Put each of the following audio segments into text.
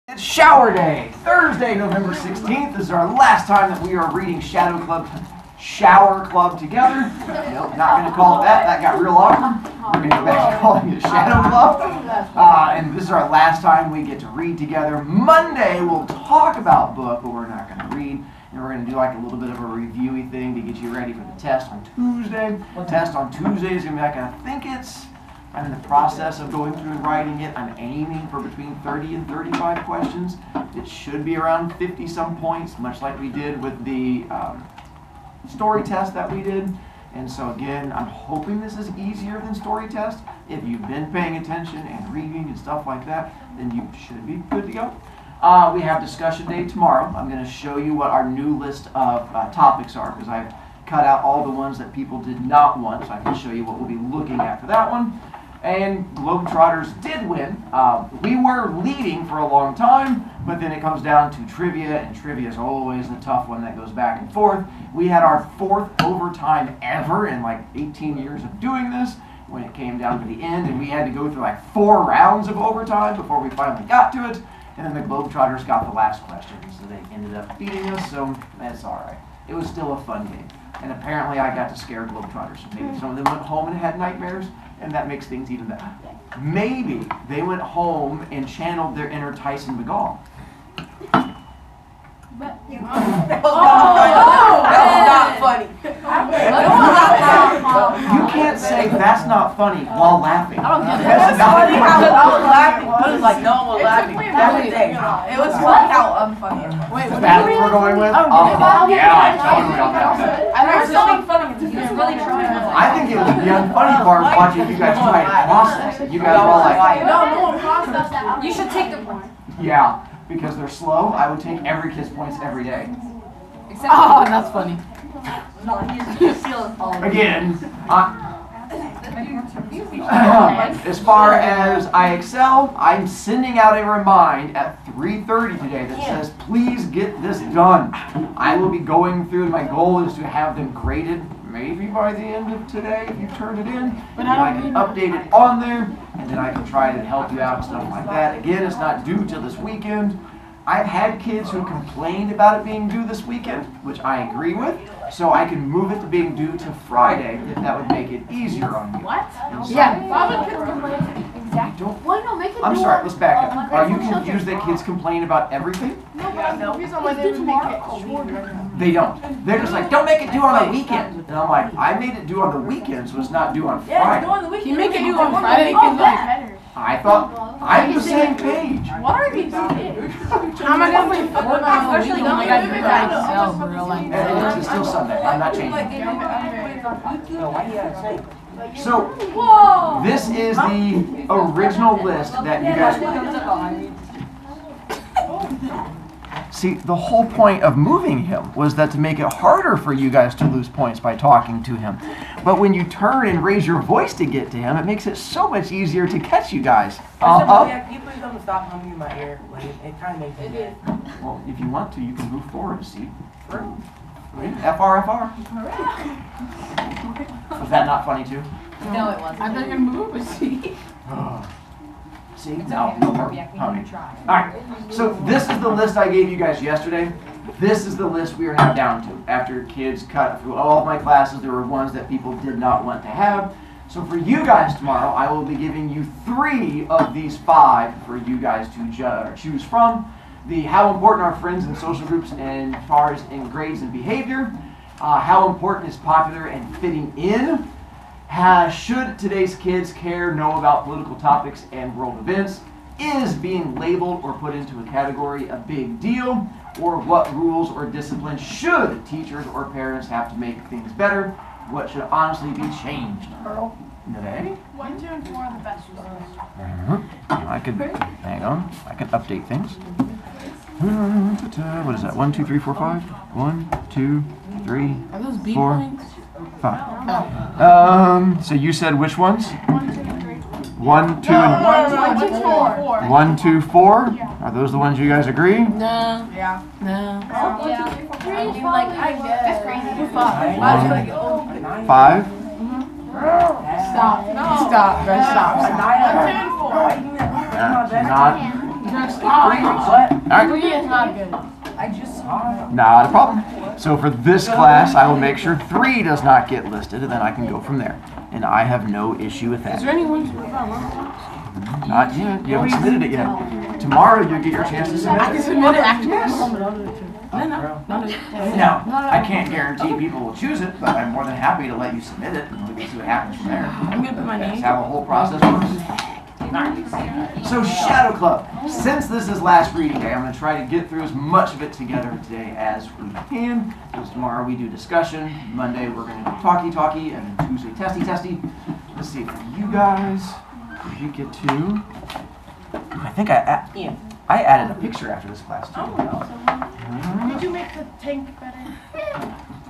It's shower day, Thursday, November 16th. This is our last time that we are reading Shower Club together. Nope, not going to call it that. That got real awkward. We're going to go back to calling it Shadow Club. And this is our last time we get to read together. Monday, we'll talk about book, but we're not going to read. And we're going to do like a little bit of a reviewy thing to get you ready for the test on Tuesday. The test on Tuesday is going to be like, I'm in the process of going through and writing it. I'm aiming for between 30 and 35 questions. It should be around 50-some points, much like we did with the story test that we did. And so again, I'm hoping this is easier than story test. If you've been paying attention and reading and stuff like that, then you should be good to go. We have discussion day tomorrow. I'm going to show you what our new list of topics are, because I've cut out all the ones that people did not want, so I can show you what we'll be looking at for that one. And Globetrotters did win. We were leading for a long time, but then it comes down to trivia, and trivia is always the tough one that goes back and forth. We had our 4th overtime ever in like 18 years of doing this when it came down to the end, and we had to go through like 4 rounds of overtime before we finally got to it. And then the Globetrotters got the last question, so they ended up beating us, so that's all right. It was still a fun game. And apparently I got to scare Globetrotters. Maybe some of them went home and had nightmares, and that makes things even better. Maybe they went home and channeled their inner Tyson McGall. That was not funny. You can't say that's not funny while laughing. I don't get it. That's funny how I was laughing. I was like, no one was laughing. It was funny how unfunny. Wait, That's what we're going with? Yeah, totally on that. I was something funny. It's really trying. I think it was the unfunny part of watching you guys try to process it. You guys were all like, no one processed it. You should take the point. yeah, because they're slow. I would take every kid's points every day. Oh, that's funny. Again, as far as I excel, I'm sending out a remind at 3:30 today that says, please get this done. I will be going through, and my goal is to have them graded maybe by the end of today if you turn it in. And then I can update it on there, and then I can try to help you out and stuff like that. Again, it's not due till this weekend. I've had kids who complained about it being due this weekend, which I agree with, so I can move it to being due to Friday if that would make it easier on you. What? Yeah. Exactly. Why not make it? I'm sorry, let's back up. Are you confused that kids complain about everything? They don't. They're just like, don't make it due on the weekend. And I'm like, I made it due on the weekend, so it's not due on Friday. You make it due on Friday because like. I thought, I'm the same page. What are these? How am I gonna play Fortnite on the weekend when I got to Excel for real life? And it's still Sunday. I'm not changing. So, this is the original list that you guys. See, the whole point of moving him was that to make it harder for you guys to lose points by talking to him. But when you turn and raise your voice to get to him, it makes it so much easier to catch you guys. Can you please don't stop humming in my ear? Like, it kind of makes me mad. Well, if you want to, you can move forward a seat. FR. Was that not funny too? No, it wasn't. I'm not gonna move a seat. See? No more humming. Alright, so this is the list I gave you guys yesterday. This is the list we are now down to. After kids cut through all of my classes, there were ones that people did not want to have. So for you guys tomorrow, I will be giving you 3 of these 5 for you guys to choose from. The how important are friends and social groups and as far as in grades and behavior. How important is popular and fitting in. Should today's kids know about political topics and world events? Is being labeled or put into a category a big deal? Or what rules or disciplines should teachers or parents have to make things better? What should honestly be changed? Today? 1, 2, and 4 are the best I could, hang on, I can update things. What is that? 1, 2, 3, 4, 5? 1, 2, 3, Are those B 4, points? 5. So you said which ones? 1, 2, and 3. 1, 2, and 1, 2, 4. 1, 2, 4? Are those the ones you guys agree? No. Yeah. No. I guess. That's crazy. 1, 5? Stop. No. Stop. Stop. 1, 2, and 4. Not Alright. 3 is not good. I just saw it. Not a problem. So for this class, I will make sure 3 does not get listed, and then I can go from there. And I have no issue with Is that. there anyone? Not yet. You haven't submitted it yet. Tomorrow you'll get your chance to submit I can it. submit it after this. No, I can't guarantee people will choose it, but I'm more than happy to let you submit it, and we can see what happens from there. I'm gonna put my That's name. how the whole process works. So Shadow Club, since this is last reading day, I'm going to try to get through as much of it together today as we can. Because tomorrow we do discussion, Monday we're going to do talky, and then Tuesday testy. Let's see, for you guys, we get to, I think I added a picture after this class too. Did you make the tank better?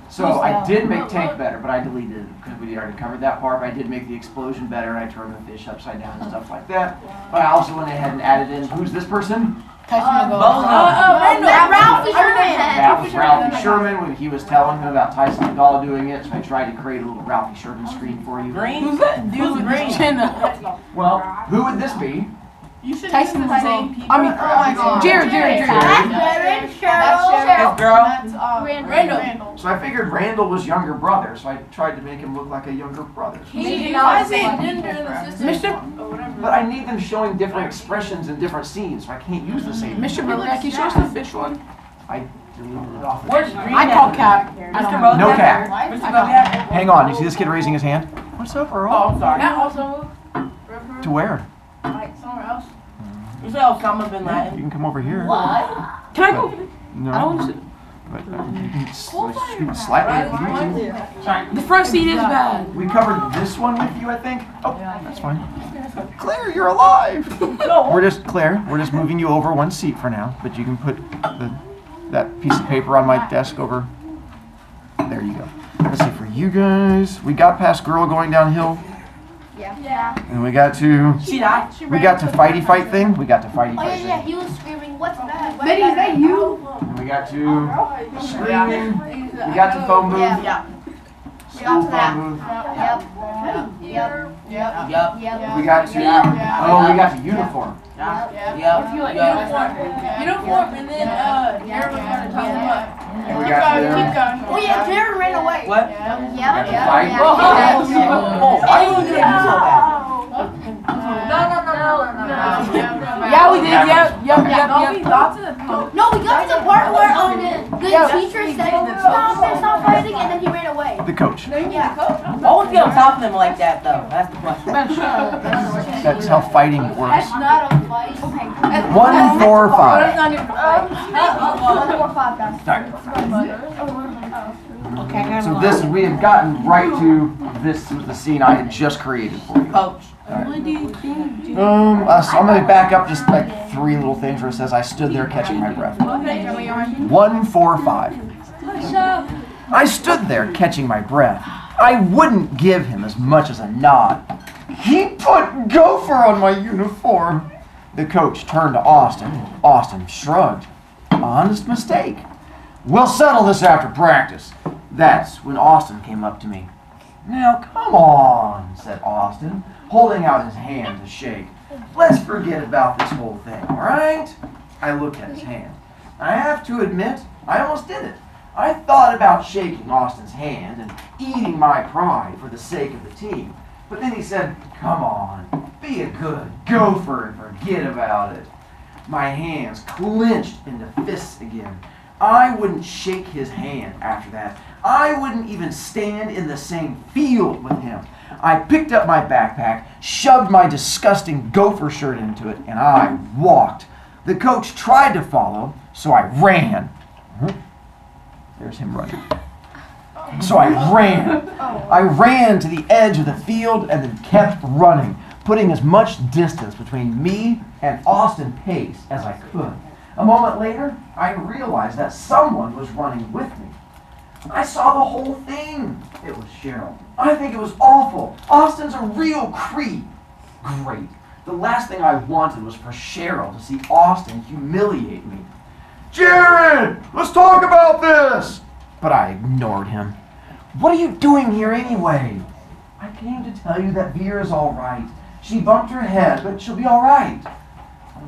So I did make tank better, but I deleted it because we already covered that part. But I did make the explosion better, and I turned the fish upside down and stuff like that. But I also went ahead and added in, who's this person? Tyson McGowan. Ralphie Sherman. That was Ralphie Sherman when he was telling him about Tyson McGowan doing it. So I tried to create a little Ralphie Sherman screen for you. Green? Who's that dude with his chin up? Well, who would this be? You should Tyson use the same people. I mean, Jared. Jared, Cheryl. This girl? That's Randall. So I figured Randall was younger brother, so I tried to make him look like a younger brother. Mr. But I need them showing different expressions in different scenes, so I can't use the same. Mr. Brovicast, can you show us the fish one? I deleted it off. Where's Green? I call Cap. I Mr. don't Bowden? No cap. Mr. Bowden? Hang on, you see this kid raising his hand? What's up, Earl? Oh, I'm sorry. That also To where? like somewhere else. You say Osama bin You Laden? can come over here. Can I go? No. I don't want to. But you can scoot slightly if you need to. The front seat is bad. We covered this one with you, I think. Oh, that's fine. Claire, you're alive. We're just moving you over one seat for now, but you can put that piece of paper on my desk over. There you go. Let's see, for you guys, we got past girl going downhill, Yeah. and we got to She died. we got to fighty fight thing. We got to fighty Oh fight yeah, thing. he was screaming, "What's that?" Betty, is that you? And we got to screaming. We got to phone booth. Yeah. School phone booth. Yep. Yup. We got to oh, we got to uniform. Yup. Uniform, and then Jared was gonna tie him up. And we got to Oh yeah, Jared ran away. What? Yeah. fight. Oh, why you doing so bad? Yeah, we did. Yep. No, we got to the part where the teacher said, "Stop fighting," and then he ran away. The coach. Yeah. Why would you on top of them like that, though? That's the question. That's how fighting works. That's not a fight. 1, 4, 5. 1, 4, 5, guys. Okay, So this, we had gotten right to, this was the scene I had just created for you. Coach. So I'm going to back up just like 3 little things where it says I stood there catching my breath. 1, 4, 5. I stood there catching my breath. I wouldn't give him as much as a nod. He put gopher on my uniform. The coach turned to Austin. Austin shrugged. Honest mistake. We'll settle this after practice. That's when Austin came up to me. Now, come on, said Austin, holding out his hand to shake. Let's forget about this whole thing, all right? I looked at his hand. I have to admit, I almost did it. I thought about shaking Austin's hand and eating my pride for the sake of the team. But then he said, come on, be a good gopher and forget about it. My hands clenched into fists again. I wouldn't shake his hand after that. I wouldn't even stand in the same field with him. I picked up my backpack, shoved my disgusting gopher shirt into it, and I walked. The coach tried to follow, so I ran. There's him running. So I ran. I ran to the edge of the field and then kept running, putting as much distance between me and Austin Pace as I could. A moment later, I realized that someone was running with me. I saw the whole thing. It was Cheryl. I think it was awful. Austin's a real creep. Great. The last thing I wanted was for Cheryl to see Austin humiliate me. Jared, let's talk about this. But I ignored him. What are you doing here anyway? I came to tell you that Vera's all right. She bumped her head, but she'll be all right.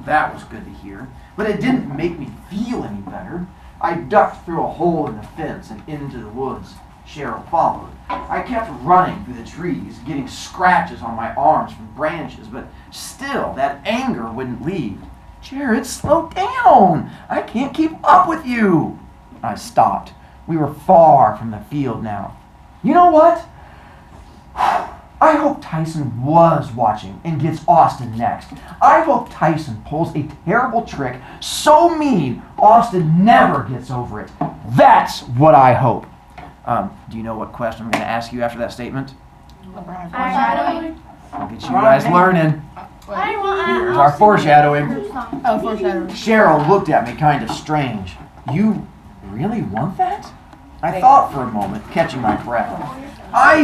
That was good to hear, but it didn't make me feel any better. I ducked through a hole in the fence and into the woods. Cheryl followed. I kept running through the trees, getting scratches on my arms from branches, but still that anger wouldn't leave. Jared, slow down. I can't keep up with you. I stopped. We were far from the field now. You know what? I hope Tyson was watching and gets Austin next. I hope Tyson pulls a terrible trick so mean Austin never gets over it. That's what I hope. Do you know what question I'm going to ask you after that statement? Foreshadowing. I'll get you guys learning. Here's our foreshadowing. Oh, foreshadowing. Cheryl looked at me kind of strange. You really want that? I thought for a moment, catching my breath. I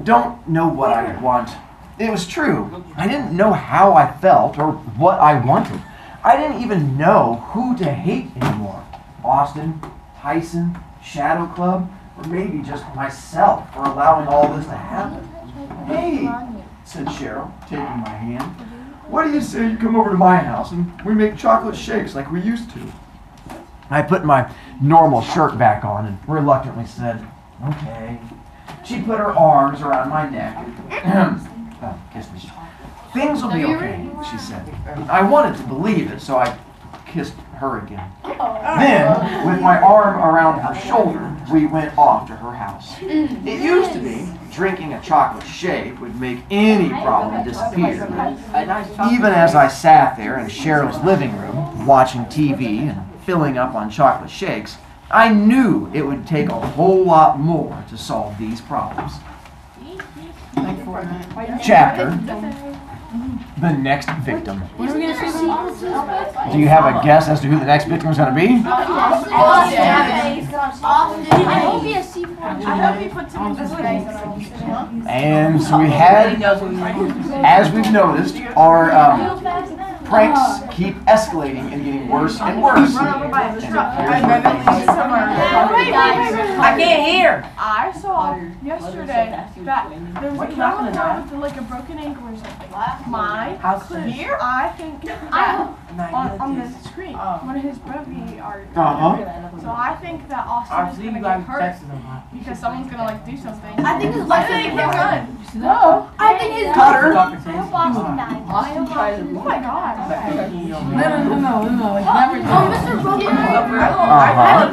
don't know what I want. It was true. I didn't know how I felt or what I wanted. I didn't even know who to hate anymore. Austin, Tyson, Shadow Club, or maybe just myself for allowing all this to happen. Hey, said Cheryl, taking my hand. What do you say you come over to my house and we make chocolate shakes like we used to? I put my normal shirt back on and reluctantly said, okay. She put her arms around my neck. Kiss me. Things will be okay, she said. I wanted to believe it, so I kissed her again. Then, with my arm around her shoulder, we went off to her house. It used to be drinking a chocolate shake would make any problem disappear. Even as I sat there in Cheryl's living room, watching TV and filling up on chocolate shakes, I knew it would take a whole lot more to solve these problems. Chapter: The Next Victim. When are we gonna see Do you have a guess as to who the next victim is going to be? Austin. I hope he has C4. I hope he puts him in this face. And so we had, as we've noticed, our pranks keep escalating and getting worse and worse. I can't hear. I saw yesterday that there was a camera with like a broken ankle or something. My clear, I think that on the screen, one of his Brovicast are. So I think that Austin is gonna get hurt because someone's gonna like do something. I think his I life think is he'll run. run. No. I think his Cutter. I hope Austin dies. Oh my god. No. It's never Oh, Mr. Broken. Uh-huh.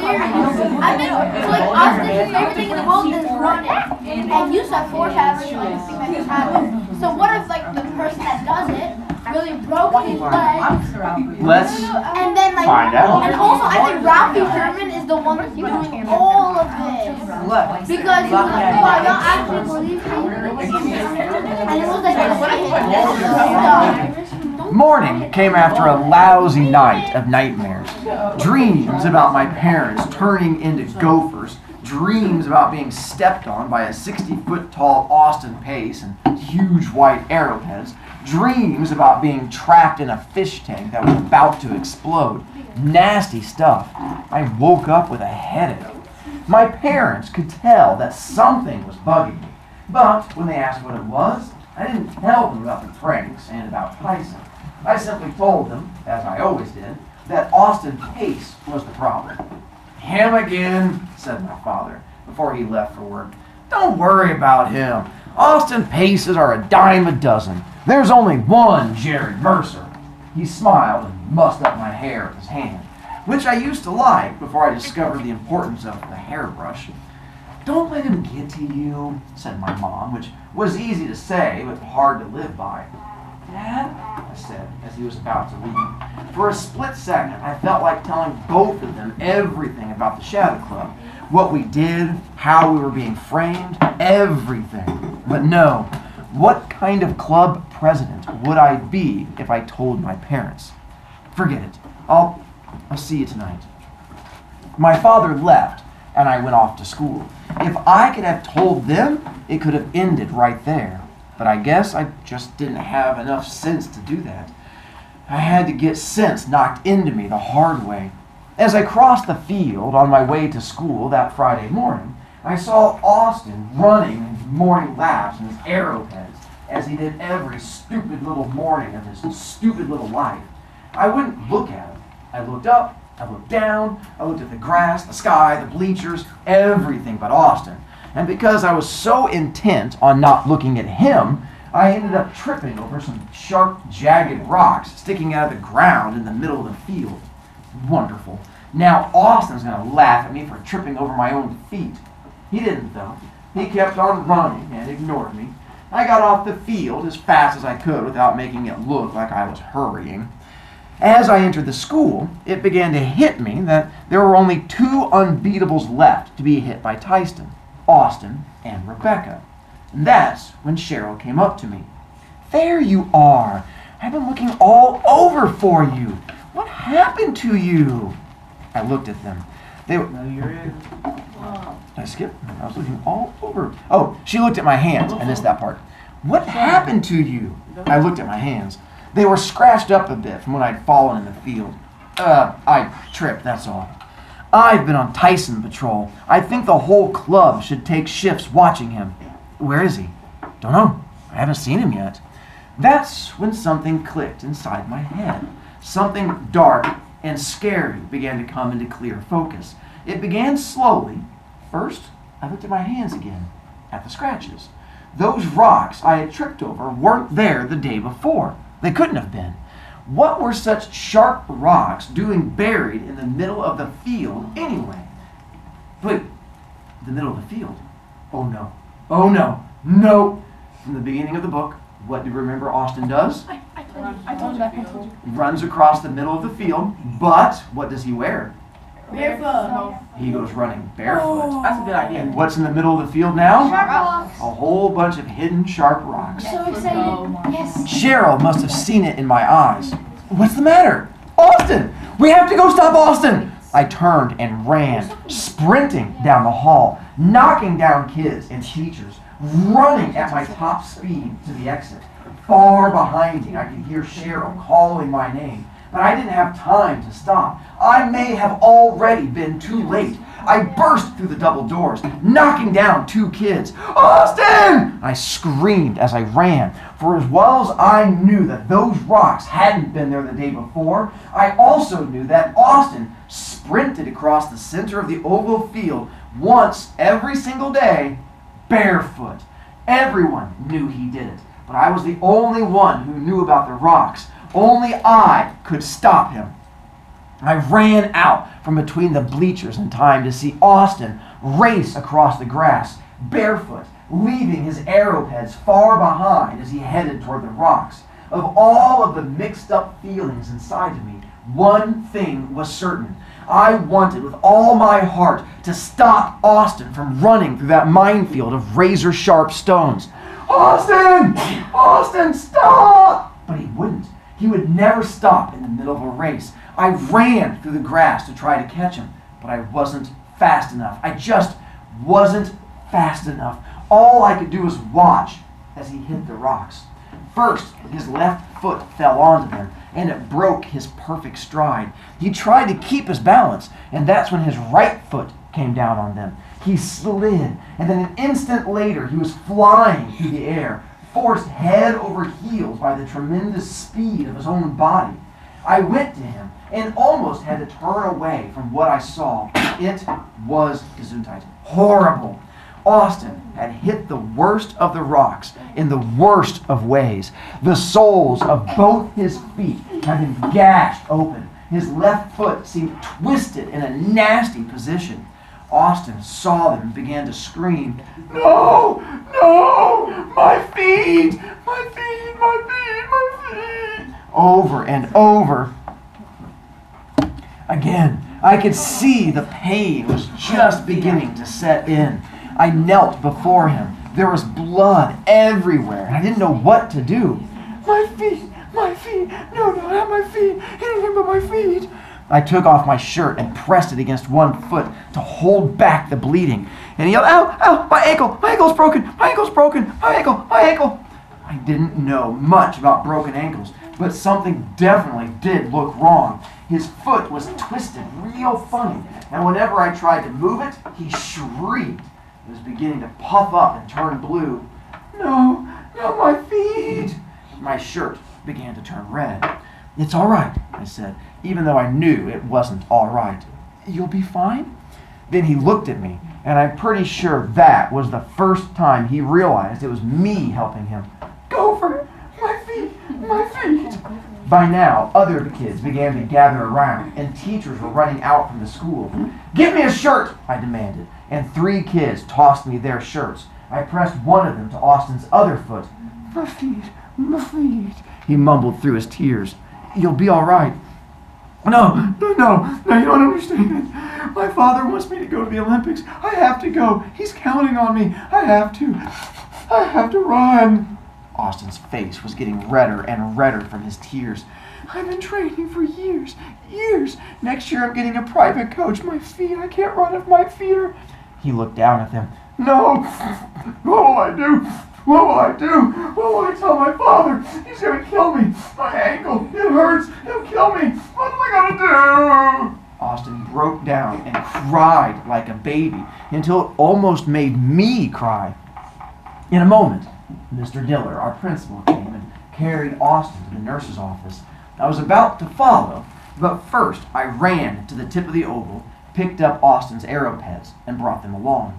I've been so like Austin, everything in the world is running, and you said foreshadowing like a thing that just happened. So what if like the person that does it really broke his leg, Let's and then like, find out. and also I think Ralphie Sherman is the one that's doing all of this because he was like, oh, I don't actually believe me, and it was like Morning came after a lousy night of nightmares. Dreams about my parents turning into gophers. Dreams about being stepped on by a 60-foot tall Austin Pace and huge white arrowheads. Dreams about being trapped in a fish tank that was about to explode. Nasty stuff. I woke up with a headache. My parents could tell that something was bugging me, but when they asked what it was, I didn't tell them about the pranks and about Tyson. I simply told them, as I always did, that Austin Pace was the problem. Him again, said my father, before he left for work. Don't worry about him. Austin Paces are a dime a dozen. There's only one Jared Mercer. He smiled and mussed up my hair with his hand, which I used to like before I discovered the importance of the hairbrush. Don't let him get to you, said my mom, which was easy to say, but hard to live by. Dad, I said, as he was about to leave. For a split second, I felt like telling both of them everything about the Shadow Club. What we did, how we were being framed, everything. But no, what kind of club president would I be if I told my parents? Forget it. I'll see you tonight. My father left, and I went off to school. If I could have told them, it could have ended right there. But I guess I just didn't have enough sense to do that. I had to get sense knocked into me the hard way. As I crossed the field on my way to school that Friday morning, I saw Austin running his morning laps in his arrowheads, as he did every stupid little morning of his stupid little life. I wouldn't look at him. I looked up, I looked down, I looked at the grass, the sky, the bleachers, everything but Austin. And because I was so intent on not looking at him, I ended up tripping over some sharp, jagged rocks sticking out of the ground in the middle of the field. Wonderful. Now Austin's going to laugh at me for tripping over my own feet. He didn't, though. He kept on running and ignored me. I got off the field as fast as I could without making it look like I was hurrying. As I entered the school, it began to hit me that there were only 2 unbeatables left to be hit by Tyston, Austin and Rebecca. And that's when Cheryl came up to me. "There you are. I've been looking all over for you. What happened to you?" I looked at them. They were... No, you're in. Did I skip? I was looking all over. Oh, she looked at my hands. I missed that part. "What happened to you?" I looked at my hands. They were scratched up a bit from when I'd fallen in the field. I tripped, that's all. "I've been on Tyson patrol. I think the whole club should take shifts watching him." "Where is he?" "Don't know. I haven't seen him yet." That's when something clicked inside my head. Something dark and scary began to come into clear focus. It began slowly. First, I looked at my hands again, at the scratches. Those rocks I had tripped over weren't there the day before. They couldn't have been. What were such sharp rocks doing buried in the middle of the field anyway? Wait, the middle of the field? Oh no. Oh no. No. From the beginning of the book, what do you remember Austin does? I told you. Runs across the middle of the field, but what does he wear? Barefoot. He goes running barefoot. That's a good idea. And what's in the middle of the field now? Rocks. A whole bunch of hidden sharp rocks. So excited. Yes. Cheryl must have seen it in my eyes. "What's the matter?" "Austin! We have to go stop Austin!" I turned and ran, sprinting down the hall, knocking down kids and teachers, running at my top speed to the exit. Far behind me, I could hear Cheryl calling my name, but I didn't have time to stop. I may have already been too late. I burst through the double doors, knocking down 2 kids. "Austin!" I screamed as I ran, for as well as I knew that those rocks hadn't been there the day before, I also knew that Austin sprinted across the center of the oval field once every single day, barefoot. Everyone knew he did it, but I was the only one who knew about the rocks. Only I could stop him. I ran out from between the bleachers in time to see Austin race across the grass, barefoot, leaving his arrowheads far behind as he headed toward the rocks. Of all of the mixed up feelings inside of me, one thing was certain. I wanted with all my heart to stop Austin from running through that minefield of razor-sharp stones. "Austin! Austin, stop!" But he wouldn't. He would never stop in the middle of a race. I ran through the grass to try to catch him, but I wasn't fast enough. I just wasn't fast enough. All I could do was watch as he hit the rocks. First, his left foot fell onto them, and it broke his perfect stride. He tried to keep his balance, and that's when his right foot came down on them. He slid, and then an instant later, he was flying through the air, forced head over heels by the tremendous speed of his own body. I went to him and almost had to turn away from what I saw. It was Gesundheit. Horrible. Austin had hit the worst of the rocks in the worst of ways. The soles of both his feet had been gashed open. His left foot seemed twisted in a nasty position. Austin saw them and began to scream, "No! No! My feet! My feet! My feet! My feet!" Over and over again. I could see the pain was just beginning to set in. I knelt before him. There was blood everywhere, and I didn't know what to do. "My feet! My feet! No, not my feet! Anything but my feet!" I took off my shirt and pressed it against one foot to hold back the bleeding. And he yelled, "Ow! Ow! My ankle! My ankle's broken! My ankle's broken! My ankle! My ankle!" I didn't know much about broken ankles, but something definitely did look wrong. His foot was twisted real funny, and whenever I tried to move it, he shrieked. It was beginning to puff up and turn blue. "No, not my feet!" My shirt began to turn red. "It's all right," I said, even though I knew it wasn't all right. "You'll be fine?" Then he looked at me, and I'm pretty sure that was the first time he realized it was me helping him. "Gopher, my feet, my feet." By now, other kids began to gather around, and teachers were running out from the school. "Give me a shirt," I demanded, and 3 kids tossed me their shirts. I pressed one of them to Austin's other foot. My feet, he mumbled through his tears. "You'll be all right." No, you don't understand. My father wants me to go to the Olympics. I have to go. He's counting on me. I have to run. Austin's face was getting redder and redder from his tears. "I've been training for years. Next year I'm getting a private coach. I can't run if my feet are..." He looked down at them. "No, what will I do? What will I tell my father? He's going to kill me. My ankle, it hurts. He'll kill me. What am I going to do?" Austin broke down and cried like a baby until it almost made me cry. In a moment, Mr. Diller, our principal, came and carried Austin to the nurse's office. I was about to follow, but first I ran to the tip of the oval, picked up Austin's aeropeds, and brought them along.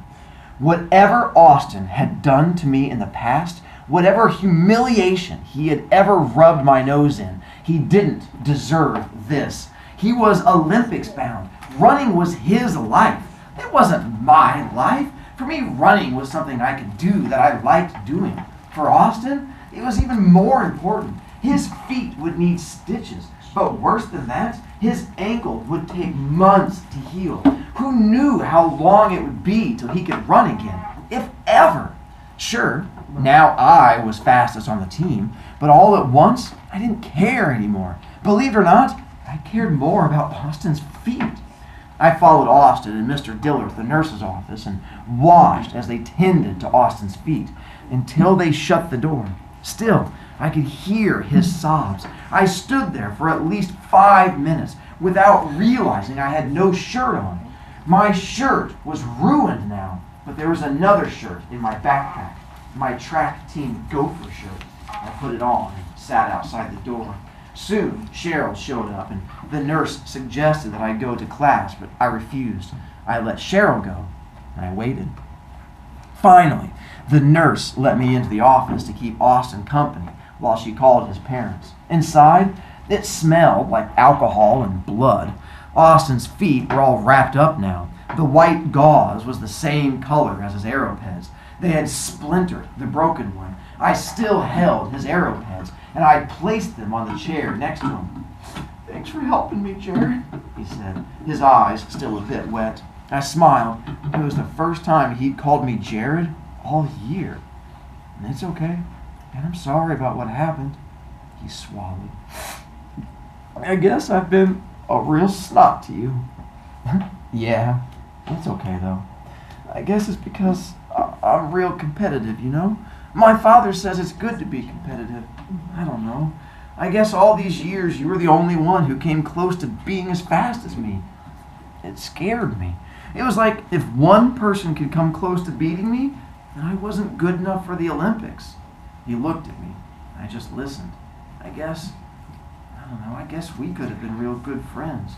Whatever Austin had done to me in the past, whatever humiliation he had ever rubbed my nose in, he didn't deserve this. He was Olympics bound. Running was his life. It wasn't my life. For me, running was something I could do that I liked doing. For Austin, it was even more important. His feet would need stitches, but worse than that, his ankle would take months to heal. Who knew how long it would be till he could run again, if ever? Sure, now I was fastest on the team, but all at once, I didn't care anymore. Believe it or not, I cared more about Austin's feet. I followed Austin and Mr. Diller to the nurse's office and watched as they tended to Austin's feet until they shut the door. Still, I could hear his sobs. I stood there for at least 5 minutes without realizing I had no shirt on. My shirt was ruined now, but there was another shirt in my backpack, my track team Gopher shirt. I put it on and sat outside the door. Soon, Cheryl showed up, and the nurse suggested that I go to class, but I refused. I let Cheryl go, and I waited. Finally, the nurse let me into the office to keep Austin company while she called his parents. Inside, it smelled like alcohol and blood. Austin's feet were all wrapped up now. The white gauze was the same color as his aeropeds. They had splintered the broken one. I still held his aeropeds, and I placed them on the chair next to him. "Thanks for helping me, Jared," he said, his eyes still a bit wet. I smiled. It was the first time he'd called me Jared all year. "And it's okay, and I'm sorry about what happened," he swallowed. "I guess I've been a real snot to you." "Yeah, it's okay though. I guess it's because I'm real competitive, you know? My father says it's good to be competitive. I don't know. I guess all these years you were the only one who came close to being as fast as me. It scared me. It was like if one person could come close to beating me, then I wasn't good enough for the Olympics." He looked at me. I just listened. I guess we could have been real good friends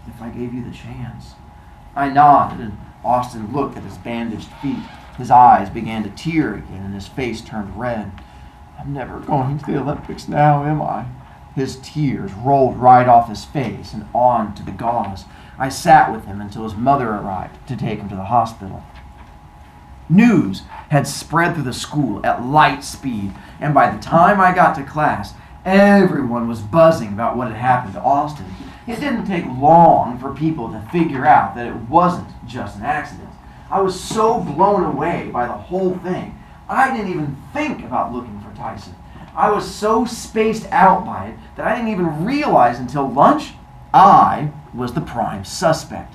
if I gave you the chance." I nodded, and Austin looked at his bandaged feet. His eyes began to tear again, and his face turned red. "I'm never going to the Olympics now, am I?" His tears rolled right off his face and on to the gauze. I sat with him until his mother arrived to take him to the hospital. News had spread through the school at light speed, and by the time I got to class, everyone was buzzing about what had happened to Austin. It didn't take long for people to figure out that it wasn't just an accident. I was so blown away by the whole thing, I didn't even think about looking for Tyson. I was so spaced out by it that I didn't even realize until lunch I was the prime suspect.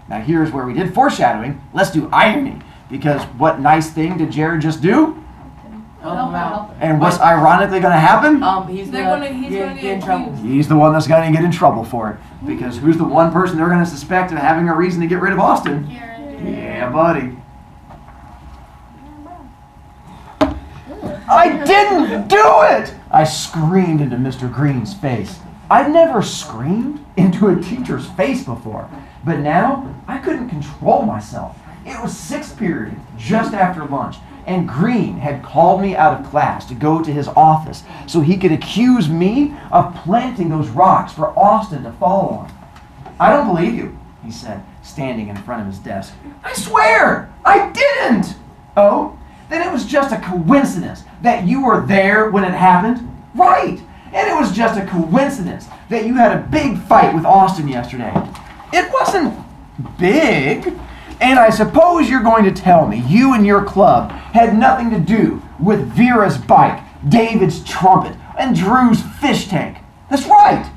Now here's where we did foreshadowing. Let's do irony, because what nice thing did Jared just do? Help him out. And what's ironically going to happen? He's gonna get in trouble. He's the one that's going to get in trouble for it. Because who's the one person they're going to suspect of having a reason to get rid of Austin? Yeah, buddy. "I didn't do it!" I screamed into Mr. Green's face. I'd never screamed into a teacher's face before, but now I couldn't control myself. It was sixth period, just after lunch, and Green had called me out of class to go to his office so he could accuse me of planting those rocks for Austin to fall on. I don't believe you, he said, standing in front of his desk. I swear, I didn't! Oh, then it was just a coincidence that you were there when it happened? Right! And it was just a coincidence that you had a big fight with Austin yesterday. It wasn't big. And I suppose you're going to tell me you and your club had nothing to do with Vera's bike, David's trumpet, and Drew's fish tank. That's right.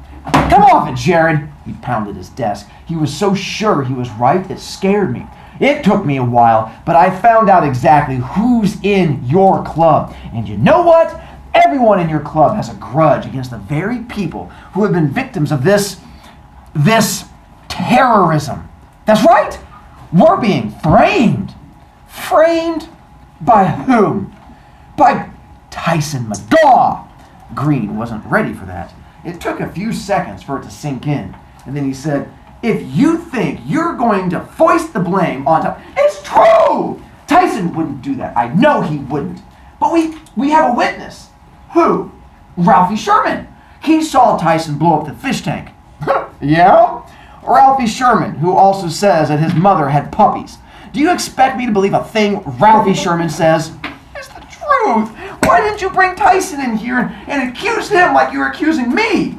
Come off it, Jared. He pounded his desk. He was so sure he was right, it scared me. It took me a while, but I found out exactly who's in your club. And you know what? Everyone in your club has a grudge against the very people who have been victims of this terrorism. That's right. We're being framed. Framed by whom? By Tyson McGaw. Green wasn't ready for that. It took a few seconds for it to sink in. And then he said, if you think you're going to foist the blame on top, it's true! Tyson wouldn't do that. I know he wouldn't. But we have a witness. Who? Ralphie Sherman. He saw Tyson blow up the fish tank. Yeah? Ralphie Sherman, who also says that his mother had puppies. Do you expect me to believe a thing Ralphie Sherman says? It's the truth. Why didn't you bring Tyson in here and accuse him like you were accusing me?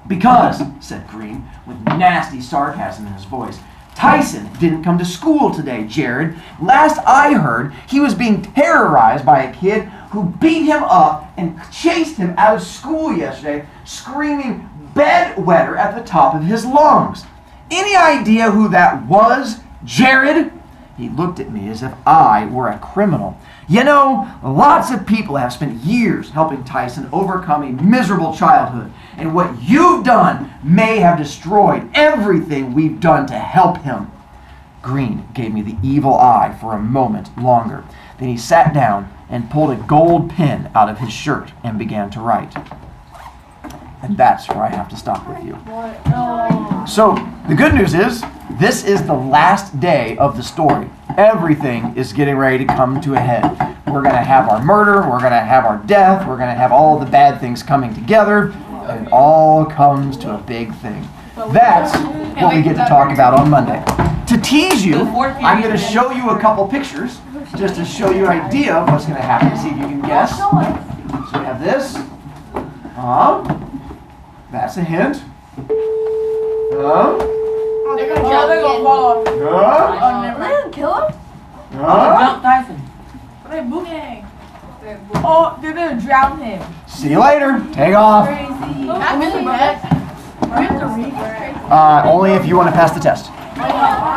Because, said Green, with nasty sarcasm in his voice, Tyson didn't come to school today, Jared. Last I heard, he was being terrorized by a kid who beat him up and chased him out of school yesterday, screaming bedwetter at the top of his lungs. Any idea who that was, Jared? He looked at me as if I were a criminal. You know, lots of people have spent years helping Tyson overcome a miserable childhood, and what you've done may have destroyed everything we've done to help him. Green gave me the evil eye for a moment longer. Then he sat down and pulled a gold pen out of his shirt and began to write. And that's where I have to stop with you. So, the good news is, this is the last day of the story. Everything is getting ready to come to a head. We're going to have our murder, we're going to have our death, we're going to have all the bad things coming together, and it all comes to a big thing. That's what we get to talk about on Monday. To tease you, I'm going to show you a couple pictures, just to show you an idea of what's going to happen, see if you can guess. So we have this. That's a hint. They're gonna fall. Oh, never mind. Kill him? Jump Tyson. They're booting. Oh, they're gonna drown him. See you later. Take off. Crazy. Actually, We have to read. Only if you want to pass the test.